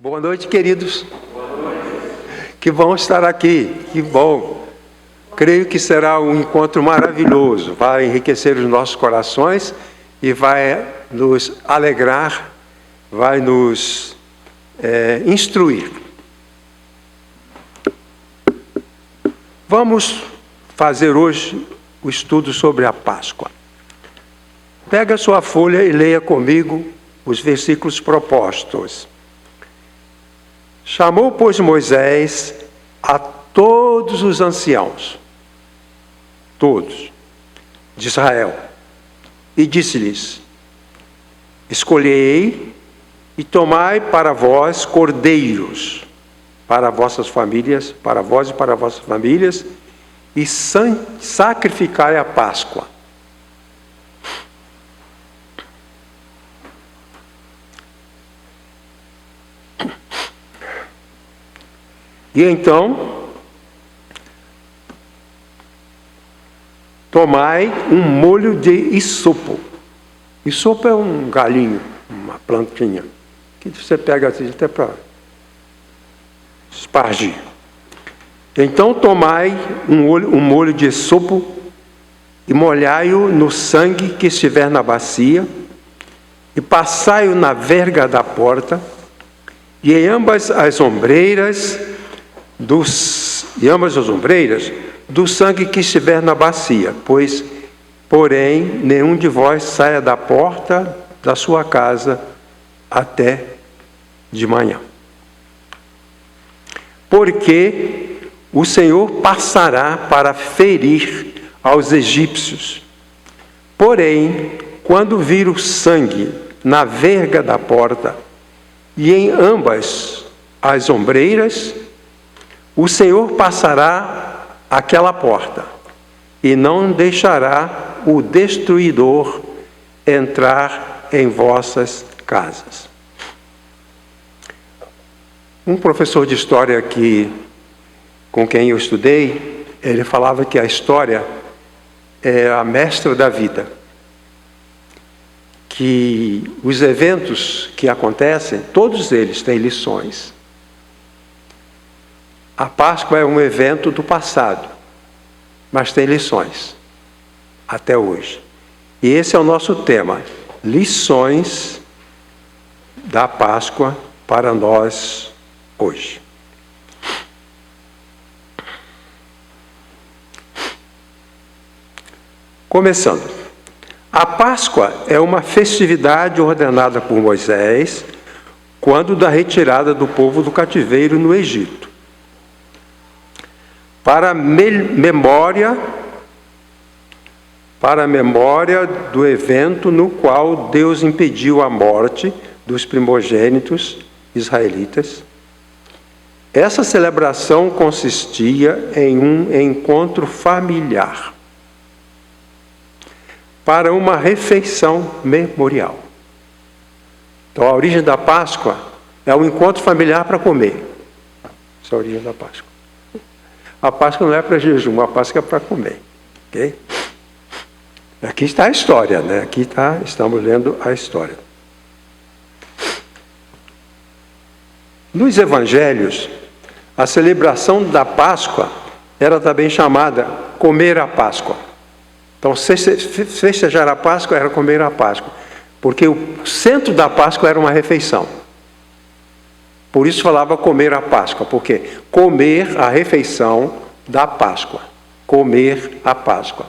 Boa noite, queridos. Boa noite. Que bom estar aqui, que bom. Creio que será um encontro maravilhoso, vai enriquecer os nossos corações e vai nos alegrar, vai nos instruir. Vamos fazer hoje o estudo sobre a Páscoa. Pega a sua folha e leia comigo os versículos propostos. Chamou, pois, Moisés a todos os anciãos, todos, de Israel, e disse-lhes: escolhei e tomai para vós cordeiros, para vossas famílias, para vós e para vossas famílias, e sacrificai a Páscoa. E então, tomai um molho de isopo. Isopo é um galinho, uma plantinha, que você pega assim até para espargir. Então tomai um molho de isopo e molhai-o no sangue que estiver na bacia, e passai-o na verga da porta, e em ambas as ombreiras do sangue que estiver na bacia, porém, nenhum de vós saia da porta da sua casa até de manhã. Porque o Senhor passará para ferir aos egípcios. Porém, quando vir o sangue na verga da porta e em ambas as ombreiras, o Senhor passará aquela porta e não deixará o destruidor entrar em vossas casas. Um professor de história com quem eu estudei, ele falava que a história é a mestra da vida. Que os eventos que acontecem, todos eles têm lições. A Páscoa é um evento do passado, mas tem lições, até hoje. E esse é o nosso tema, lições da Páscoa para nós hoje. Começando. A Páscoa é uma festividade ordenada por Moisés quando da retirada do povo do cativeiro no Egito. Para a memória do evento no qual Deus impediu a morte dos primogênitos israelitas. Essa celebração consistia em um encontro familiar para uma refeição memorial. Então, a origem da Páscoa é um encontro familiar para comer. Essa é a origem da Páscoa. A Páscoa não é para jejum, a Páscoa é para comer. Okay? Aqui está a história, né? Estamos lendo a história. Nos evangelhos, a celebração da Páscoa era também chamada comer a Páscoa. Então, festejar a Páscoa era comer a Páscoa, porque o centro da Páscoa era uma refeição. Por isso falava comer a Páscoa, porque comer a refeição da Páscoa, comer a Páscoa.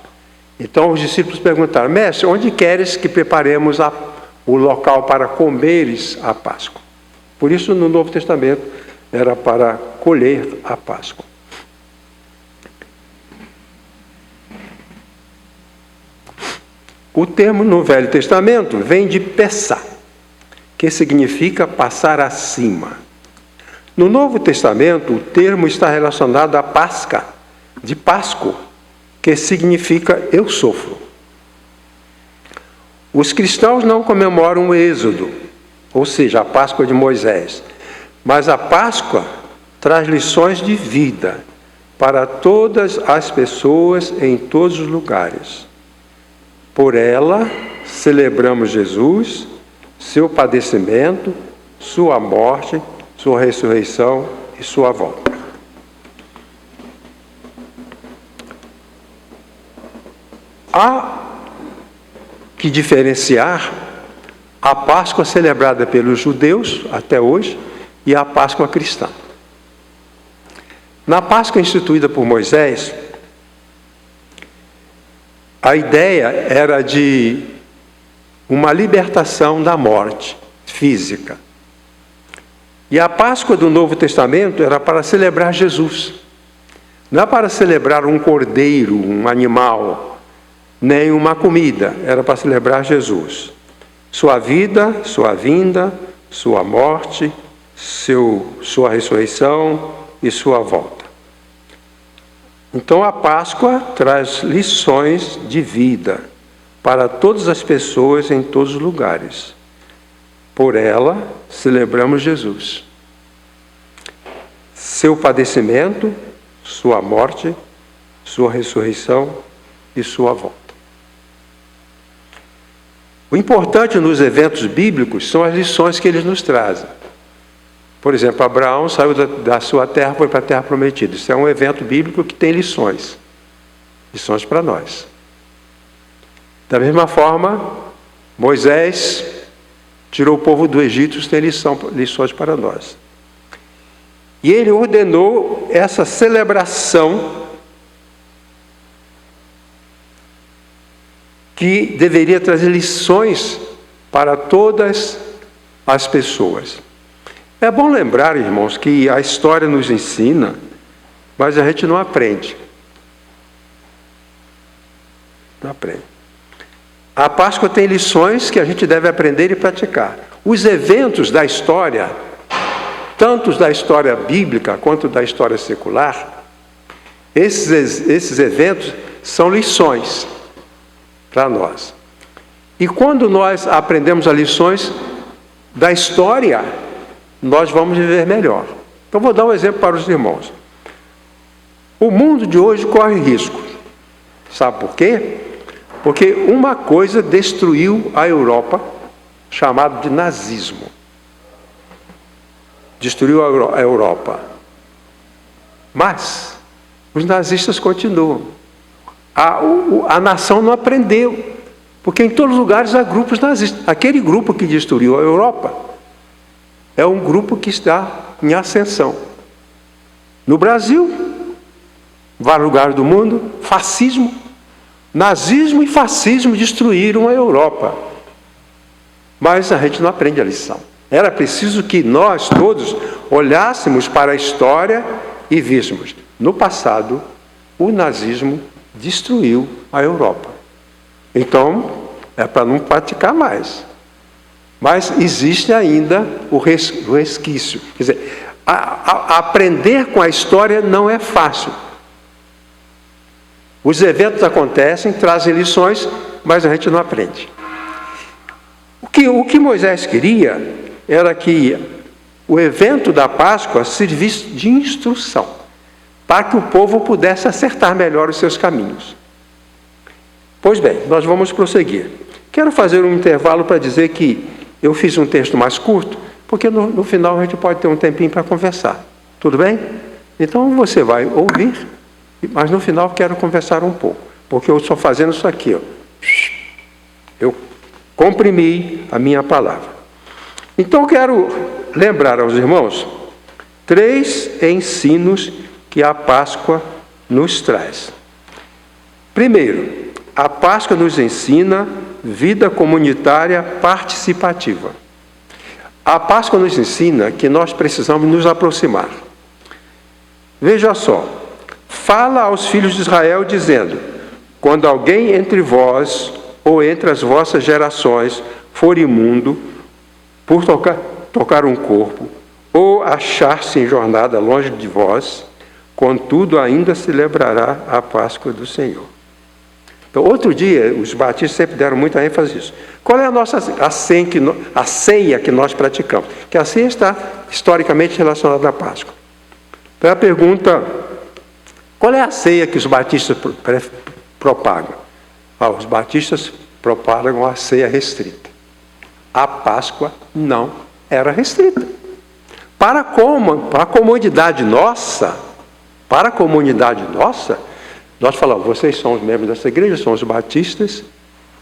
Então os discípulos perguntaram: mestre, onde queres que preparemos o local para comeres a Páscoa? Por isso no Novo Testamento era para colher a Páscoa. O termo no Velho Testamento vem de Pessá, que significa passar acima. No Novo Testamento, o termo está relacionado à Páscoa, de Páscoa, que significa eu sofro. Os cristãos não comemoram o Êxodo, ou seja, a Páscoa de Moisés, mas a Páscoa traz lições de vida para todas as pessoas em todos os lugares. Por ela, celebramos Jesus, seu padecimento, sua morte, sua ressurreição e sua volta. Há que diferenciar a Páscoa celebrada pelos judeus até hoje e a Páscoa cristã. Na Páscoa instituída por Moisés, a ideia era de uma libertação da morte física. E a Páscoa do Novo Testamento era para celebrar Jesus. Não é para celebrar um cordeiro, um animal, nem uma comida. Era para celebrar Jesus. Sua vida, sua vinda, sua morte, sua ressurreição e sua volta. Então a Páscoa traz lições de vida para todas as pessoas em todos os lugares. Por ela, celebramos Jesus. Seu padecimento, sua morte, sua ressurreição e sua volta. O importante nos eventos bíblicos são as lições que eles nos trazem. Por exemplo, Abraão saiu da sua terra e foi para a terra prometida. Isso é um evento bíblico que tem lições. Lições para nós. Da mesma forma, Moisés tirou o povo do Egito, isso tem lições para nós. E ele ordenou essa celebração que deveria trazer lições para todas as pessoas. É bom lembrar, irmãos, que a história nos ensina, mas a gente não aprende. Não aprende. A Páscoa tem lições que a gente deve aprender e praticar. Os eventos da história, tanto da história bíblica quanto da história secular, esses eventos são lições para nós. E quando nós aprendemos as lições da história, nós vamos viver melhor. Então vou dar um exemplo para os irmãos. O mundo de hoje corre risco. Sabe por quê? Porque uma coisa destruiu a Europa, chamado de nazismo. Destruiu a Europa. Mas os nazistas continuam. A nação não aprendeu, porque em todos os lugares há grupos nazistas. Aquele grupo que destruiu a Europa é um grupo que está em ascensão. No Brasil, em vários lugares do mundo, fascismo, nazismo e fascismo destruíram a Europa. Mas a gente não aprende a lição. Era preciso que nós todos olhássemos para a história e víssemos. No passado, o nazismo destruiu a Europa. Então, é para não praticar mais. Mas existe ainda o resquício. Quer dizer, aprender com a história não é fácil. Os eventos acontecem, trazem lições, mas a gente não aprende. O que Moisés queria era que o evento da Páscoa servisse de instrução, para que o povo pudesse acertar melhor os seus caminhos. Pois bem, nós vamos prosseguir. Quero fazer um intervalo para dizer que eu fiz um texto mais curto, porque no final a gente pode ter um tempinho para conversar. Tudo bem? Então você vai ouvir, mas no final quero conversar um pouco, porque eu estou fazendo isso aqui, ó. Eu comprimi a minha palavra. Então quero lembrar aos irmãos 3 ensinos que a Páscoa nos traz. Primeiro, a Páscoa nos ensina vida comunitária participativa. A Páscoa nos ensina que nós precisamos nos aproximar. Veja só, fala aos filhos de Israel dizendo: quando alguém entre vós ou entre as vossas gerações for imundo por tocar um corpo ou achar-se em jornada longe de vós, contudo ainda celebrará a Páscoa do Senhor. Então, outro dia, os batistas sempre deram muita ênfase nisso. Qual é a ceia que nós praticamos? Que a ceia está historicamente relacionada à Páscoa. Então, a pergunta: qual é a ceia que os batistas propagam? Os batistas propagam a ceia restrita. A Páscoa não era restrita. para a comunidade nossa, nós falamos, vocês são os membros dessa igreja, são os batistas,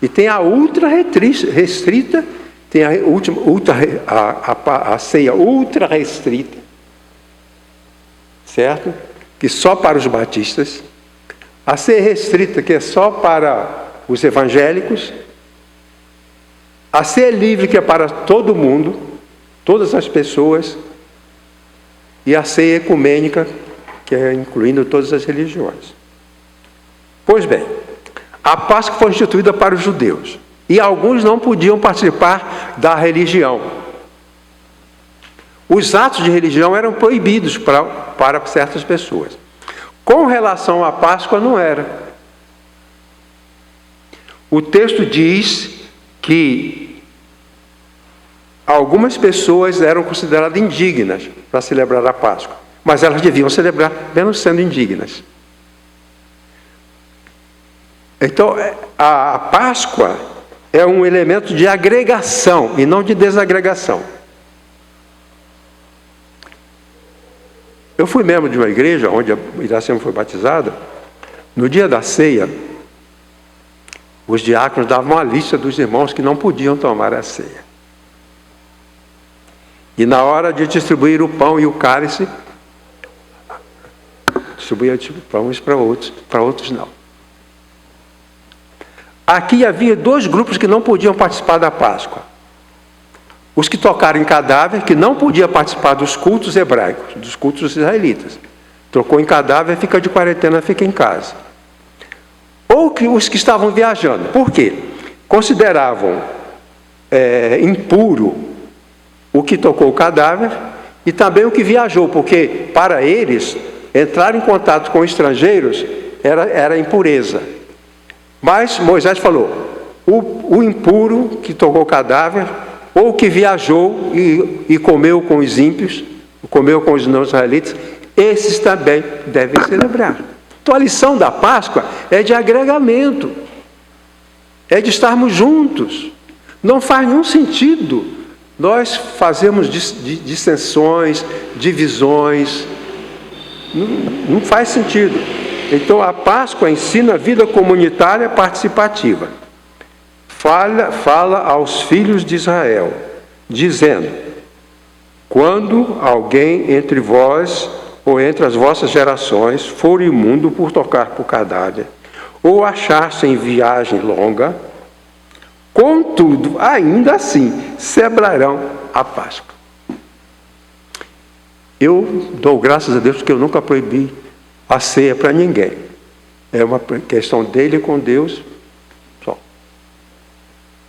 e tem a ultra restrita, tem a ceia ultra restrita, certo? Que só para os batistas. A ceia restrita, que é só para os evangélicos. A ceia livre, que é para todo mundo, todas as pessoas. E a ceia ecumênica, que é incluindo todas as religiões. Pois bem, a Páscoa foi instituída para os judeus. E alguns não podiam participar da religião. Os atos de religião eram proibidos para certas pessoas. Com relação à Páscoa, não era. O texto diz que algumas pessoas eram consideradas indignas para celebrar a Páscoa, mas elas deviam celebrar mesmo sendo indignas. Então, a Páscoa é um elemento de agregação e não de desagregação. Eu fui membro de uma igreja onde a Iracema foi batizada. No dia da ceia, os diáconos davam uma lista dos irmãos que não podiam tomar a ceia. E na hora de distribuir o pão e o cálice, distribuía pães para outros não. Aqui havia 2 grupos que não podiam participar da Páscoa. Os que tocaram em cadáver, que não podiam participar dos cultos hebraicos, dos cultos israelitas. Tocou em cadáver, fica de quarentena, fica em casa. Ou os que estavam viajando. Por quê? Consideravam impuro o que tocou o cadáver e também o que viajou, porque para eles, entrar em contato com estrangeiros era impureza. Mas Moisés falou, o impuro que tocou o cadáver, ou que viajou e comeu com os ímpios, comeu com os não israelitas, esses também devem celebrar. Então a lição da Páscoa é de agregamento, é de estarmos juntos. Não faz nenhum sentido nós fazemos dissensões, divisões, não faz sentido. Então a Páscoa ensina a vida comunitária participativa. Fala aos filhos de Israel, dizendo, quando alguém entre vós ou entre as vossas gerações for imundo por tocar por cadáver, ou achar-se em viagem longa, contudo, ainda assim, celebrarão a Páscoa. Eu dou graças a Deus porque eu nunca proibi a ceia para ninguém. É uma questão dele com Deus.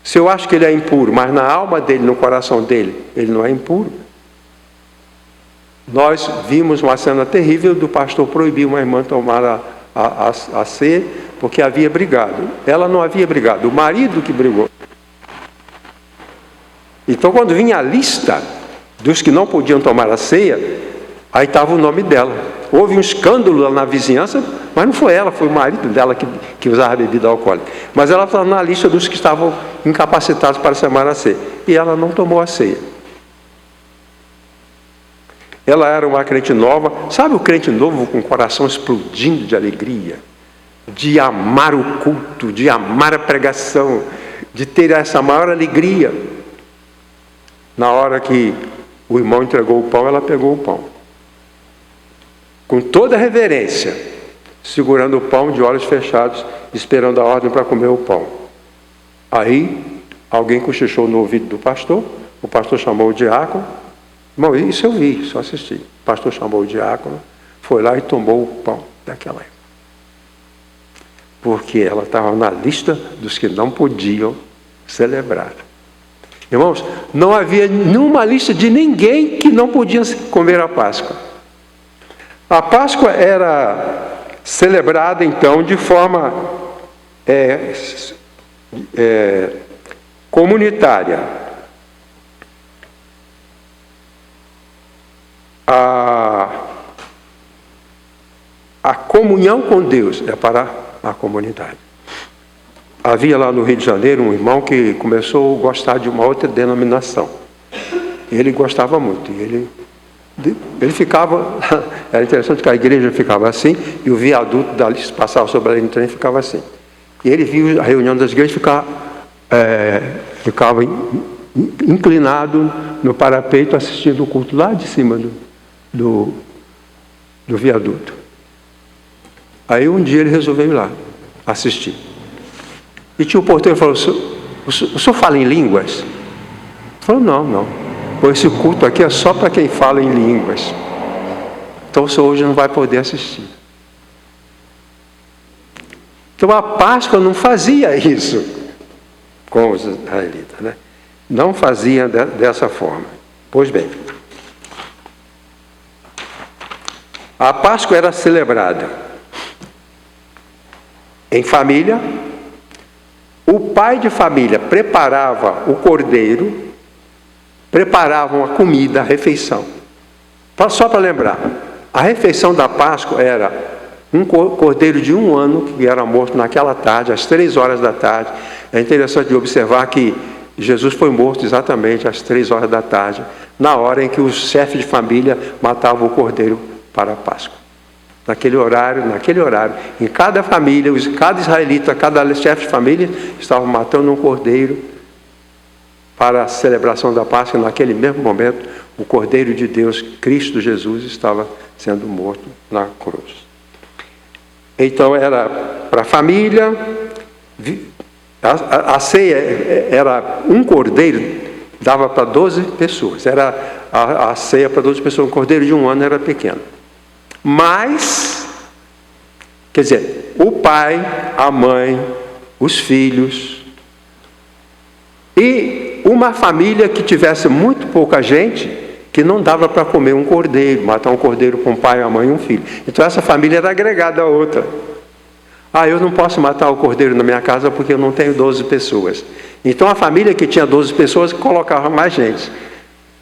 Se eu acho que ele é impuro, mas na alma dele, no coração dele, ele não é impuro. Nós vimos uma cena terrível do pastor proibir uma irmã tomar a ceia, porque havia brigado. Ela não havia brigado, o marido que brigou. Então, quando vinha a lista dos que não podiam tomar a ceia, aí estava o nome dela. Houve um escândalo lá na vizinhança, mas não foi ela, foi o marido dela que usava bebida alcoólica. Mas ela estava na lista dos que estavam incapacitados para tomar a ceia. E ela não tomou a ceia. Ela era uma crente nova. Sabe o crente novo com o coração explodindo de alegria? De amar o culto, de amar a pregação, de ter essa maior alegria. Na hora que o irmão entregou o pão, ela pegou o pão. Com toda a reverência, segurando o pão de olhos fechados, esperando a ordem para comer o pão. Aí, alguém cochichou no ouvido do pastor, o pastor chamou o diácono. Irmão, isso eu vi, só assisti. O pastor chamou o diácono, foi lá e tomou o pão daquela época. Porque ela estava na lista dos que não podiam celebrar. Irmãos, não havia nenhuma lista de ninguém que não podia comer a Páscoa. A Páscoa era celebrada, então, de forma comunitária. A comunhão com Deus é para a comunidade. Havia lá no Rio de Janeiro um irmão que começou a gostar de uma outra denominação. Ele gostava muito. Ele ficava, era interessante que a igreja ficava assim, e o viaduto dali passava sobre a linha do trem e ficava assim. E ele viu a reunião das igrejas ficava inclinado no parapeito assistindo o culto lá de cima do viaduto. Aí um dia ele resolveu ir lá assistir. E tinha o porteiro falou: o senhor fala em línguas? Ele falou: não. Pois esse culto aqui é só para quem fala em línguas. Então o senhor hoje não vai poder assistir. Então a Páscoa não fazia isso com os israelitas, né? Não fazia dessa forma. Pois bem, a Páscoa era celebrada em família. O pai de família preparava o cordeiro, preparavam a comida, a refeição. Só para lembrar, a refeição da Páscoa era um cordeiro de 1 ano, que era morto naquela tarde, às 3 horas da tarde. É interessante de observar que Jesus foi morto exatamente às 3 horas da tarde, na hora em que os chefes de família matavam o cordeiro para a Páscoa. Naquele horário, em cada família, cada israelita, cada chefe de família estava matando um cordeiro para a celebração da Páscoa. Naquele mesmo momento, o Cordeiro de Deus, Cristo Jesus, estava sendo morto na cruz. Então era para a família, a ceia era um cordeiro, dava para 12 pessoas, era a ceia para 12 pessoas, um cordeiro de 1 ano era pequeno. Mas, quer dizer, o pai, a mãe, os filhos, e uma família que tivesse muito pouca gente, que não dava para comer um cordeiro, matar um cordeiro com o pai, a mãe e um filho. Então essa família era agregada a outra. Eu não posso matar o cordeiro na minha casa porque eu não tenho 12 pessoas. Então a família que tinha 12 pessoas colocava mais gente.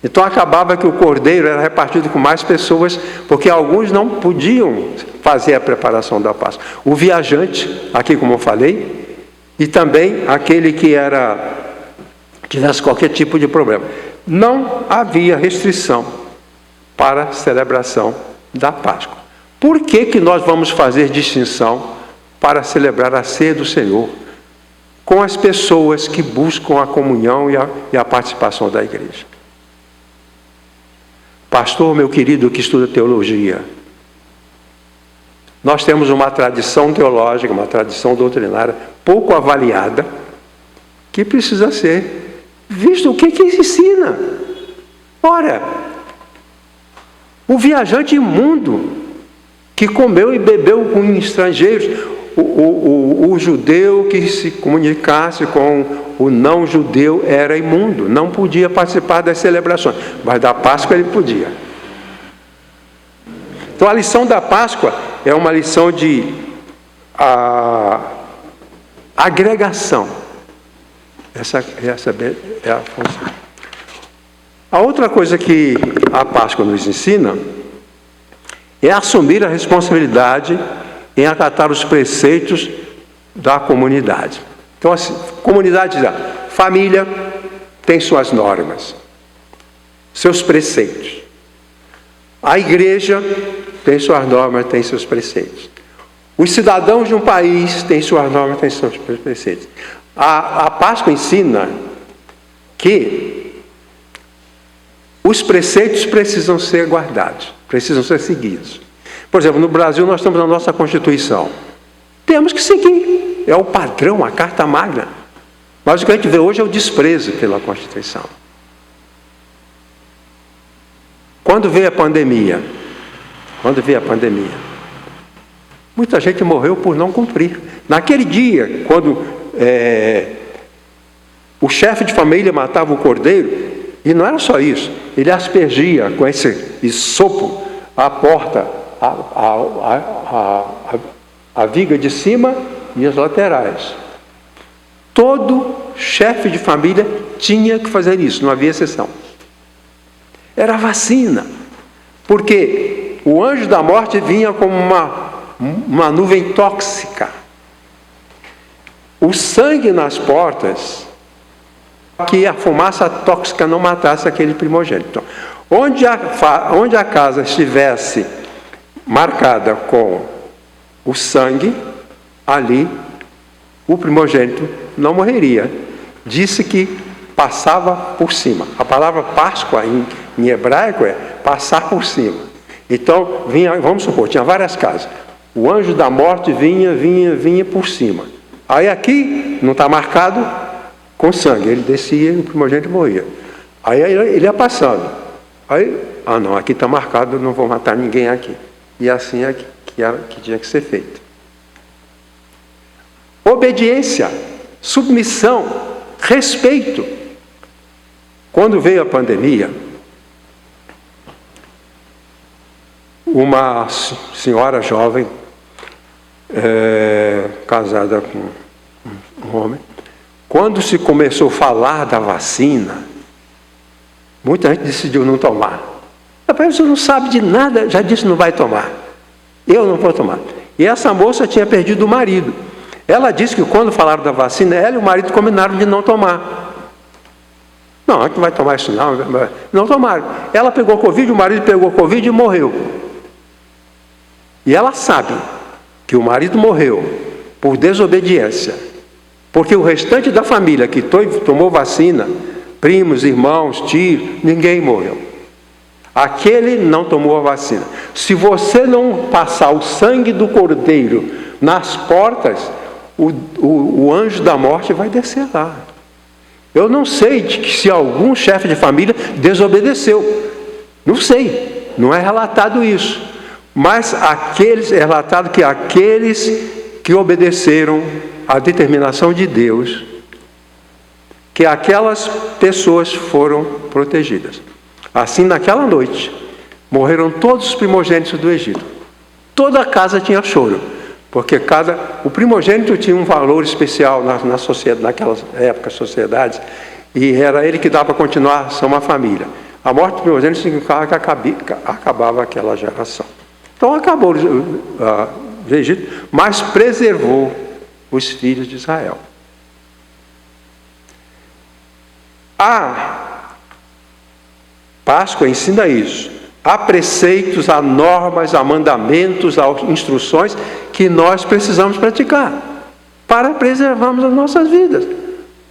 Então acabava que o cordeiro era repartido com mais pessoas, porque alguns não podiam fazer a preparação da Páscoa. O viajante, aqui como eu falei, e também aquele que tivesse qualquer tipo de problema. Não havia restrição para a celebração da Páscoa. Por que nós vamos fazer distinção para celebrar a ceia do Senhor com as pessoas que buscam a comunhão e a participação da igreja? Pastor, meu querido, que estuda teologia, nós temos uma tradição teológica, uma tradição doutrinária pouco avaliada, que precisa ser visto o que ensina. Ora, o viajante imundo que comeu e bebeu com estrangeiros, o judeu que se comunicasse com o não judeu era imundo, não podia participar das celebrações, mas da Páscoa ele podia. Então a lição da Páscoa é uma lição de agregação. Essa é a função. A outra coisa que a Páscoa nos ensina é assumir a responsabilidade em acatar os preceitos da comunidade. Então, assim, comunidade, família tem suas normas, seus preceitos. A igreja tem suas normas, tem seus preceitos. Os cidadãos de um país têm suas normas, têm seus preceitos. A Páscoa ensina que os preceitos precisam ser guardados, precisam ser seguidos. Por exemplo, no Brasil nós temos a nossa Constituição. Temos que seguir. É o padrão, a Carta Magna. Mas o que a gente vê hoje é o desprezo pela Constituição. Quando veio a pandemia, muita gente morreu por não cumprir. Naquele dia, quando o chefe de família matava o cordeiro, e não era só isso, ele aspergia com esse sopo a porta, a viga de cima e as laterais. Todo chefe de família tinha que fazer isso, não havia exceção. Era vacina, porque o anjo da morte vinha como uma nuvem tóxica. O sangue nas portas, que a fumaça tóxica não matasse aquele primogênito. Então, Onde a casa estivesse marcada com o sangue, ali o primogênito não morreria. Disse que passava por cima. A palavra Páscoa em hebraico é passar por cima. Então, vamos supor, tinha várias casas. O anjo da morte vinha por cima. Aí aqui não está marcado com sangue. Ele descia e o primogênito morria. Aí ele ia passando. Aí, não, aqui está marcado, não vou matar ninguém aqui. E assim é que tinha que ser feito. Obediência, submissão, respeito. Quando veio a pandemia, uma senhora jovem, casada com um homem, quando se começou a falar da vacina, muita gente decidiu não tomar. Rapaz, você não sabe de nada, já disse que não vai tomar. Eu não vou tomar. E essa moça tinha perdido o marido. Ela disse que quando falaram da vacina, ela e o marido combinaram de não tomar. Não, a gente não vai tomar isso não. Não tomaram. Ela pegou Covid, o marido pegou Covid e morreu. E ela sabe que o marido morreu por desobediência. Porque o restante da família que tomou vacina, primos, irmãos, tios, ninguém morreu. Aquele não tomou a vacina. Se você não passar o sangue do cordeiro nas portas, o anjo da morte vai descer lá. Eu não sei se algum chefe de família desobedeceu. Não sei. Não é relatado isso. Mas é relatado que aqueles que obedeceram à determinação de Deus, que aquelas pessoas foram protegidas. Assim, naquela noite, morreram todos os primogênitos do Egito. Toda a casa tinha choro, porque o primogênito tinha um valor especial na sociedade, naquelas épocas, sociedades, e era ele que dava para continuar a ser uma família. A morte do primogênito significava que acabava aquela geração. Então acabou o Egito, mas preservou os filhos de Israel. A Páscoa ensina isso. Há preceitos, há normas, há mandamentos, há instruções que nós precisamos praticar para preservarmos as nossas vidas.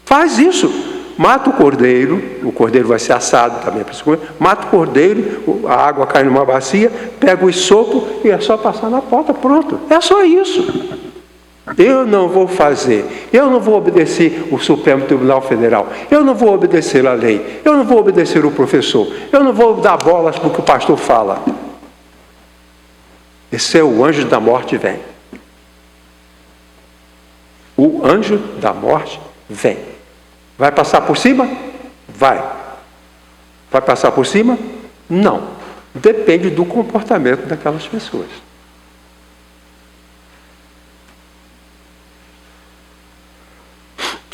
Faz isso. Mata o cordeiro vai ser assado também. Mata o cordeiro, a água cai numa bacia, pega o isopo e é só passar na porta, pronto. É só isso. Eu não vou fazer, eu não vou obedecer o Supremo Tribunal Federal, eu não vou obedecer a lei, eu não vou obedecer o professor, eu não vou dar bolas para o que o pastor fala. Esse é o anjo da morte vem. O anjo da morte vem. Vai passar por cima? Vai. Vai passar por cima? Não. Depende do comportamento daquelas pessoas.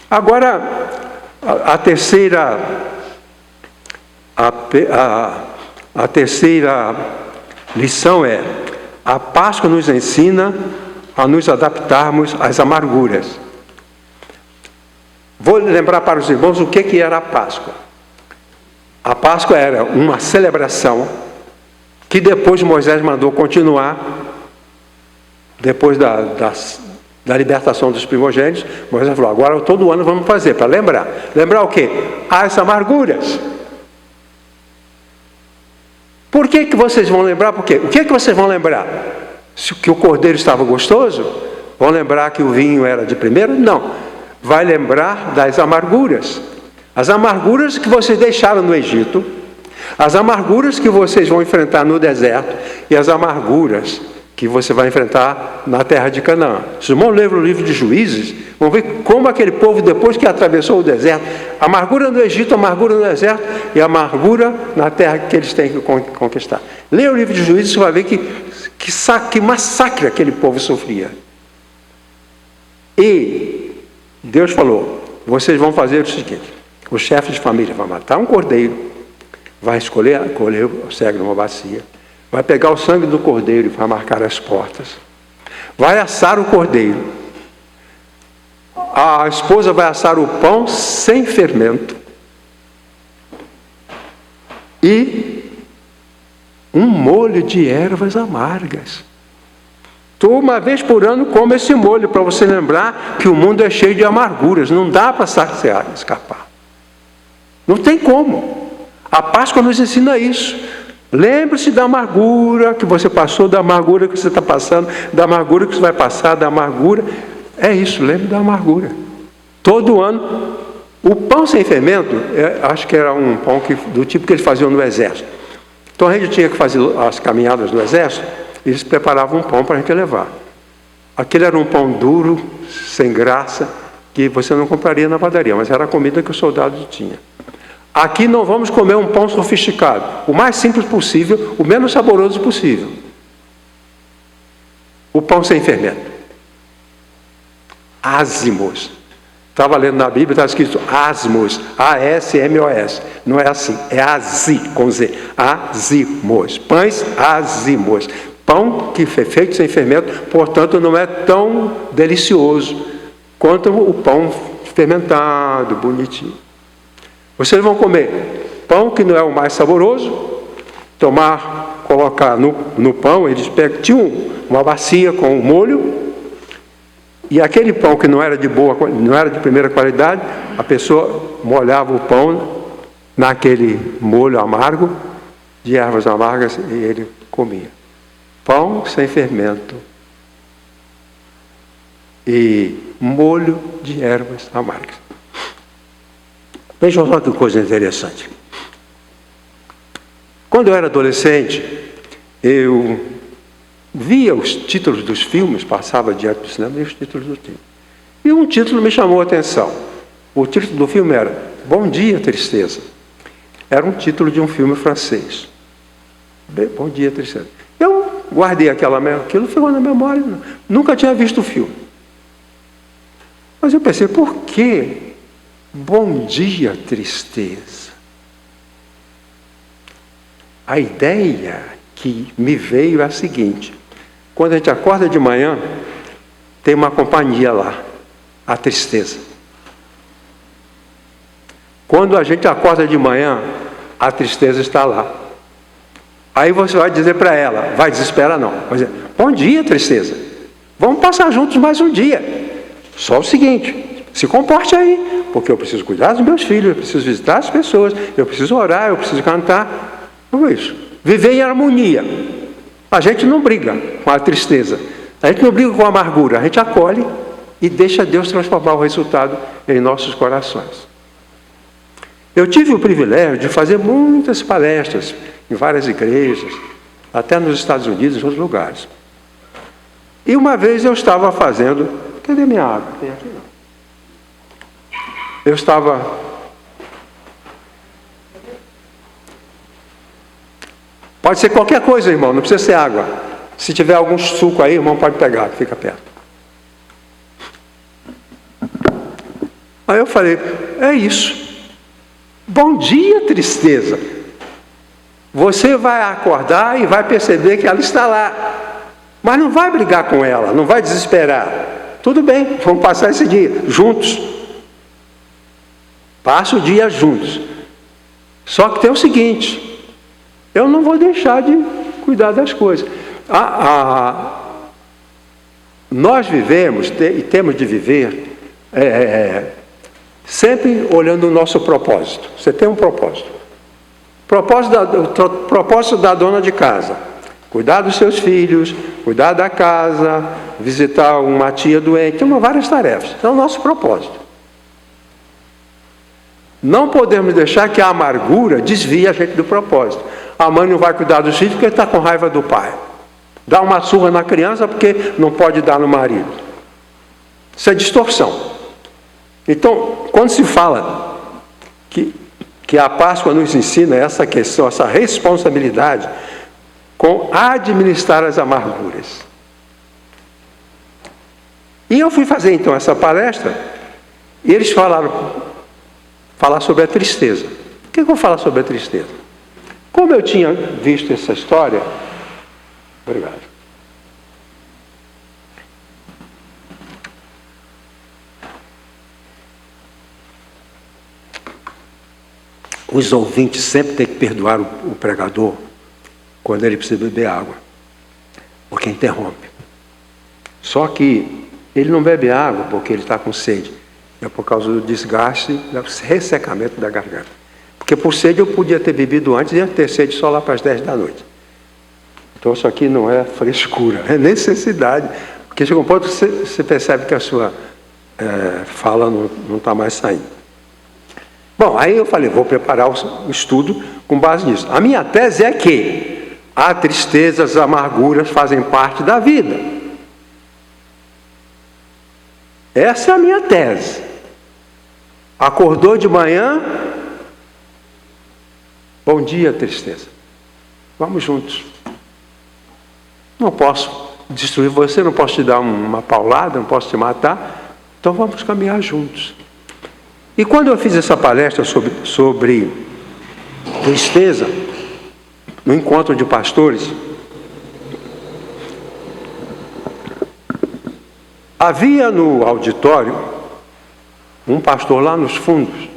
Agora, a terceira lição é: a Páscoa nos ensina a nos adaptarmos às amarguras. Vou lembrar para os irmãos o que era a Páscoa. A Páscoa era uma celebração que depois Moisés mandou continuar, depois da libertação dos primogênitos. Moisés falou: agora todo ano vamos fazer, para lembrar. Lembrar o quê? As amarguras. Por que vocês vão lembrar? Por quê? O que vocês vão lembrar? Que o cordeiro estava gostoso? Vão lembrar que o vinho era de primeiro? Não. Vai lembrar das amarguras. As amarguras que vocês deixaram no Egito, as amarguras que vocês vão enfrentar no deserto e as amarguras que você vai enfrentar na terra de Canaã. Se os irmãos lerem o livro de Juízes, vão ver como aquele povo, depois que atravessou o deserto, amargura no Egito, amargura no deserto e amargura na terra que eles têm que conquistar. Leia o livro de Juízes, você vai ver que massacre aquele povo sofria. E Deus falou: vocês vão fazer o seguinte: o chefe de família vai matar um cordeiro, vai colher o sangue numa bacia, vai pegar o sangue do cordeiro e vai marcar as portas, vai assar o cordeiro, a esposa vai assar o pão sem fermento e um molho de ervas amargas. Tu, uma vez por ano, come esse molho, para você lembrar que o mundo é cheio de amarguras. Não dá para escapar. Não tem como. A Páscoa nos ensina isso. Lembre-se da amargura que você passou, da amargura que você está passando, da amargura que você vai passar, da amargura. É isso, lembre da amargura. Todo ano. O pão sem fermento, acho que era um pão do tipo que eles faziam no exército. Então a gente tinha que fazer as caminhadas no exército, e eles preparavam um pão para a gente levar. Aquele era um pão duro, sem graça, que você não compraria na padaria, mas era a comida que o soldado tinha. Aqui não vamos comer um pão sofisticado, o mais simples possível, o menos saboroso possível. O pão sem fermento. Ázimos. Estava lendo na Bíblia, estava escrito asmos, A-S-M-O-S. Não é assim, é azi, com Z. Azimos. Pães azimos. Pão que foi feito sem fermento, portanto, não é tão delicioso quanto o pão fermentado, bonitinho. Vocês vão comer pão que não é o mais saboroso, colocar no pão, eles tinham uma bacia com o molho, e aquele pão que não era de primeira qualidade, a pessoa molhava o pão naquele molho amargo, de ervas amargas, e ele comia. Pão sem fermento e molho de ervas amargas. Vejam só que coisa interessante. Quando eu era adolescente, eu via os títulos dos filmes, passava diante do cinema e os títulos do filme. E um título me chamou a atenção. O título do filme era Bom Dia, Tristeza. Era um título de um filme francês. Bom Dia, Tristeza. Eu guardei aquilo ficou na memória. Nunca tinha visto o filme. Mas eu pensei, por que Bom Dia, Tristeza? A ideia que me veio é a seguinte: quando a gente acorda de manhã, tem uma companhia lá, a tristeza. Quando a gente acorda de manhã, a tristeza está lá. Aí você vai dizer para ela, vai desesperar não, vai dizer, bom dia, tristeza, vamos passar juntos mais um dia. Só o seguinte, se comporte aí, porque eu preciso cuidar dos meus filhos, eu preciso visitar as pessoas, eu preciso orar, eu preciso cantar. Tudo isso. Viver em harmonia. A gente não briga com a tristeza, a gente não briga com a amargura, a gente acolhe e deixa Deus transformar o resultado em nossos corações. Eu tive o privilégio de fazer muitas palestras em várias igrejas, até nos Estados Unidos, em outros lugares. E uma vez eu estava fazendo... Cadê minha água? Tem aqui não. Eu estava... Pode ser qualquer coisa, irmão, não precisa ser água. Se tiver algum suco aí, irmão, pode pegar, fica perto. Aí eu falei, é isso. Bom dia, tristeza. Você vai acordar e vai perceber que ela está lá. Mas não vai brigar com ela, não vai desesperar. Tudo bem, vamos passar esse dia juntos. Passa o dia juntos. Só que tem o seguinte... Eu não vou deixar de cuidar das coisas. Nós vivemos e temos de viver sempre olhando o nosso propósito. Você tem um propósito. Propósito da dona de casa. Cuidar dos seus filhos, cuidar da casa, visitar uma tia doente. Tem várias tarefas. É o nosso propósito. Não podemos deixar que a amargura desvie a gente do propósito. A mãe não vai cuidar dos filhos porque está com raiva do pai. Dá uma surra na criança porque não pode dar no marido. Isso é distorção. Então, quando se fala que a Páscoa nos ensina essa questão, essa responsabilidade com administrar as amarguras. E eu fui fazer então essa palestra e eles falar sobre a tristeza. Por que eu vou falar sobre a tristeza? Como eu tinha visto essa história... Obrigado. Os ouvintes sempre têm que perdoar o pregador, quando ele precisa beber água, porque interrompe. Só que ele não bebe água porque ele está com sede, é por causa do desgaste, do ressecamento da garganta. Porque por sede eu podia ter bebido antes e ia ter sede só lá para as 10 da noite. Então isso aqui não é frescura, é necessidade. Porque chega um ponto que você percebe que a sua fala não está mais saindo. Bom, aí eu falei, vou preparar o estudo com base nisso. A minha tese é que a tristeza, as amarguras fazem parte da vida. Essa é a minha tese. Acordou de manhã, bom dia, tristeza. Vamos juntos. Não posso destruir você, não posso te dar uma paulada, não posso te matar. Então vamos caminhar juntos. E quando eu fiz essa palestra sobre tristeza, no encontro de pastores, havia no auditório um pastor lá nos fundos.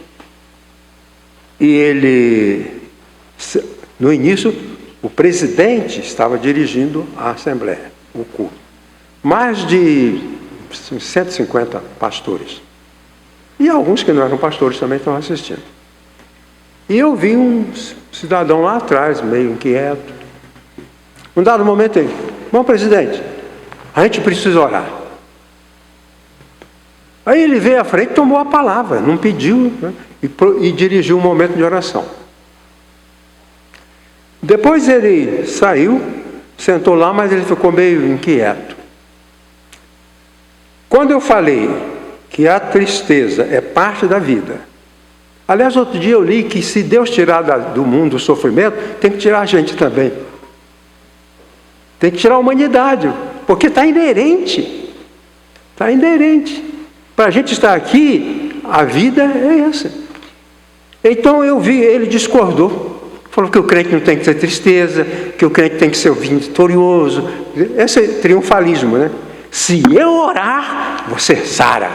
E ele, no início, o presidente estava dirigindo a assembleia, o culto. Mais de 150 pastores. E alguns que não eram pastores também estão assistindo. E eu vi um cidadão lá atrás, meio inquieto. Um dado momento ele, bom presidente, a gente precisa orar. Aí ele veio à frente e tomou a palavra, não pediu, né? E dirigiu um momento de oração. Depois ele saiu, sentou lá, mas ele ficou meio inquieto. Quando eu falei que a tristeza é parte da vida, aliás, outro dia eu li que se Deus tirar do mundo o sofrimento, tem que tirar a gente também. Tem que tirar a humanidade, porque está inerente. Está inerente. Para a gente estar aqui, a vida é essa. Então eu vi, ele discordou. Falou que o crente não tem que ter tristeza, que o crente tem que ser vitorioso. Esse é triunfalismo, né? Se eu orar, você sara.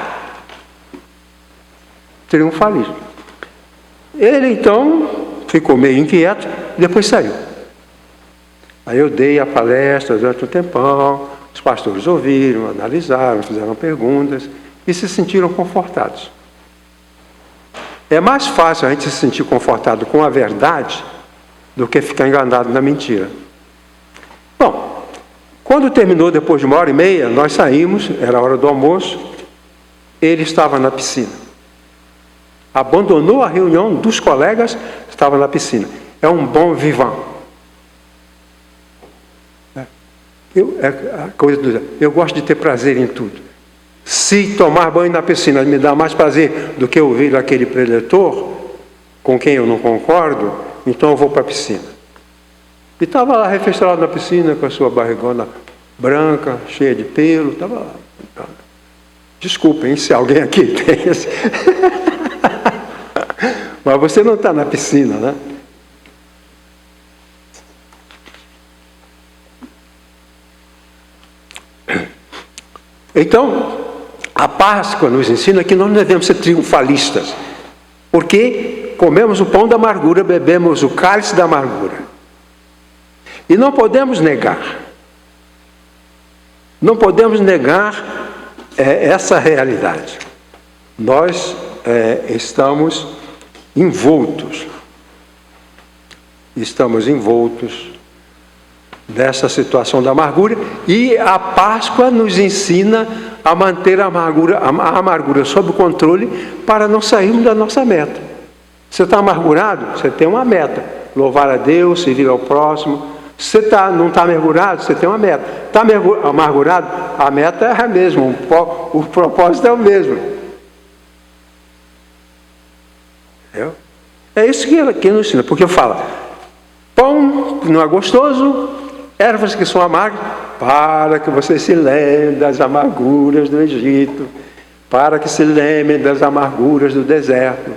Triunfalismo. Ele então ficou meio inquieto, depois saiu. Aí eu dei a palestra durante um tempão, os pastores ouviram, analisaram, fizeram perguntas e se sentiram confortados. É mais fácil a gente se sentir confortado com a verdade do que ficar enganado na mentira. Bom, quando terminou, depois de 1h30, nós saímos, era a hora do almoço, ele estava na piscina. Abandonou a reunião dos colegas, estava na piscina. É um bom vivant. Eu gosto de ter prazer em tudo. Se tomar banho na piscina me dá mais prazer do que ouvir aquele preletor, com quem eu não concordo, então eu vou para a piscina. E estava lá refeiçado na piscina, com a sua barrigona branca, cheia de pelo, estava lá. Desculpem se alguém aqui tem esse... Mas você não está na piscina, né? Então, a Páscoa nos ensina que nós não devemos ser triunfalistas, porque comemos o pão da amargura, bebemos o cálice da amargura. E não podemos negar. Não podemos negar essa realidade. Nós estamos envoltos dessa situação da amargura, e a Páscoa nos ensina a manter a amargura sob controle para não sairmos da nossa meta. Você está amargurado? Você tem uma meta. Louvar a Deus, servir ao próximo. Você não está amargurado? Você tem uma meta. Está amargurado? A meta é a mesma, o propósito é o mesmo. Entendeu? É isso que nos ensina, porque fala, pão não é gostoso, ervas que são amargas, para que você se lembre das amarguras do Egito, para que se lembre das amarguras do deserto,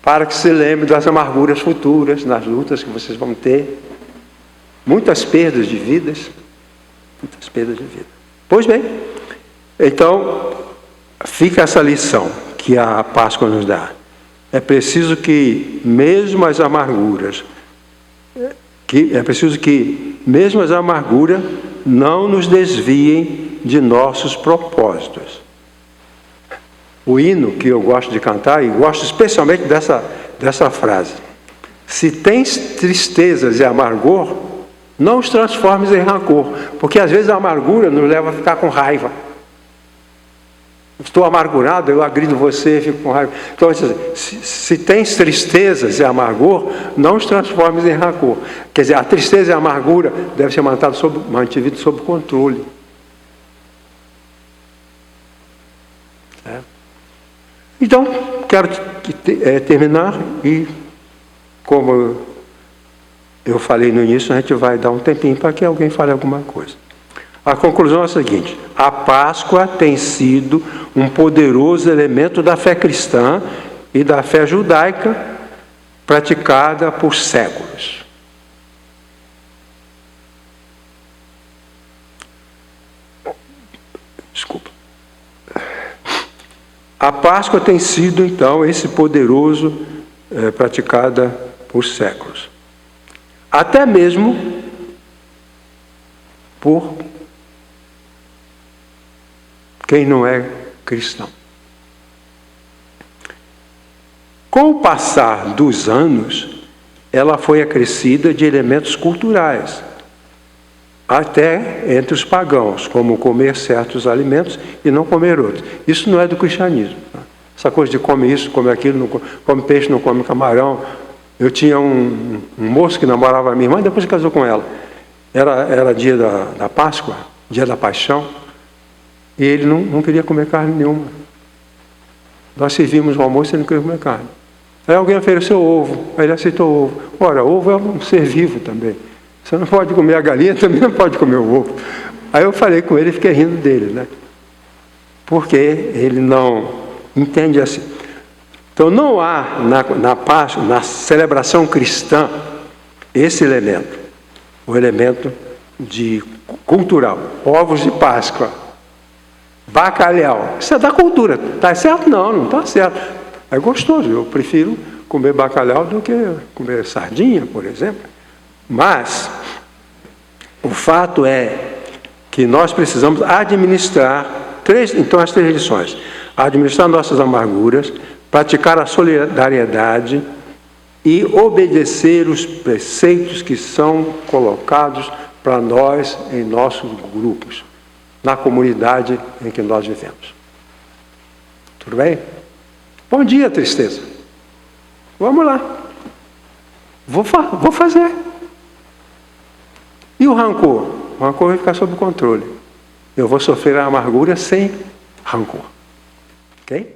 para que se lembre das amarguras futuras, nas lutas que vocês vão ter. Muitas perdas de vidas, muitas perdas de vida. Pois bem, então, fica essa lição que a Páscoa nos dá. É preciso que, mesmo as amarguras que é preciso que, mesmo as amarguras, não nos desviem de nossos propósitos. O hino que eu gosto de cantar, e gosto especialmente dessa frase: se tens tristezas e amargor, não os transformes em rancor, porque às vezes a amargura nos leva a ficar com raiva. Estou amargurado, eu agrido você, fico com raiva. Então, se tens tristezas e amargor, não os transformes em rancor. Quer dizer, a tristeza e a amargura devem ser mantidas sob controle. Então, quero terminar e, como eu falei no início, a gente vai dar um tempinho para que alguém fale alguma coisa. A conclusão é a seguinte: a Páscoa tem sido um poderoso elemento da fé cristã e da fé judaica praticada por séculos. Desculpa. A Páscoa tem sido, então, esse poderoso praticada por séculos. Até mesmo por quem não é cristão. Com o passar dos anos, ela foi acrescida de elementos culturais, até entre os pagãos, como comer certos alimentos e não comer outros. Isso não é do cristianismo. Essa coisa de come isso, come aquilo, não come peixe, não come camarão. Eu tinha um moço que namorava a minha irmã, depois casou com ela. Era dia da Páscoa, dia da Paixão, e ele não queria comer carne nenhuma. Nós servimos o almoço e ele não queria comer carne. Aí alguém ofereceu ovo, aí ele aceitou o ovo. Ora, ovo é um ser vivo também. Você não pode comer a galinha, também não pode comer o ovo. Aí eu falei com ele e fiquei rindo dele, né? Porque ele não entende assim. Então não há na Páscoa, na celebração cristã, esse elemento, o elemento cultural, ovos de Páscoa, bacalhau. Isso é da cultura. Está certo? Não está certo. É gostoso. Eu prefiro comer bacalhau do que comer sardinha, por exemplo. Mas o fato é que nós precisamos administrar as três lições: administrar nossas amarguras, praticar a solidariedade e obedecer os preceitos que são colocados para nós em nossos grupos, na comunidade em que nós vivemos. Tudo bem? Bom dia, tristeza. Vamos lá. Vou fazer. E o rancor? O rancor vai ficar sob controle. Eu vou sofrer a amargura sem rancor. Ok?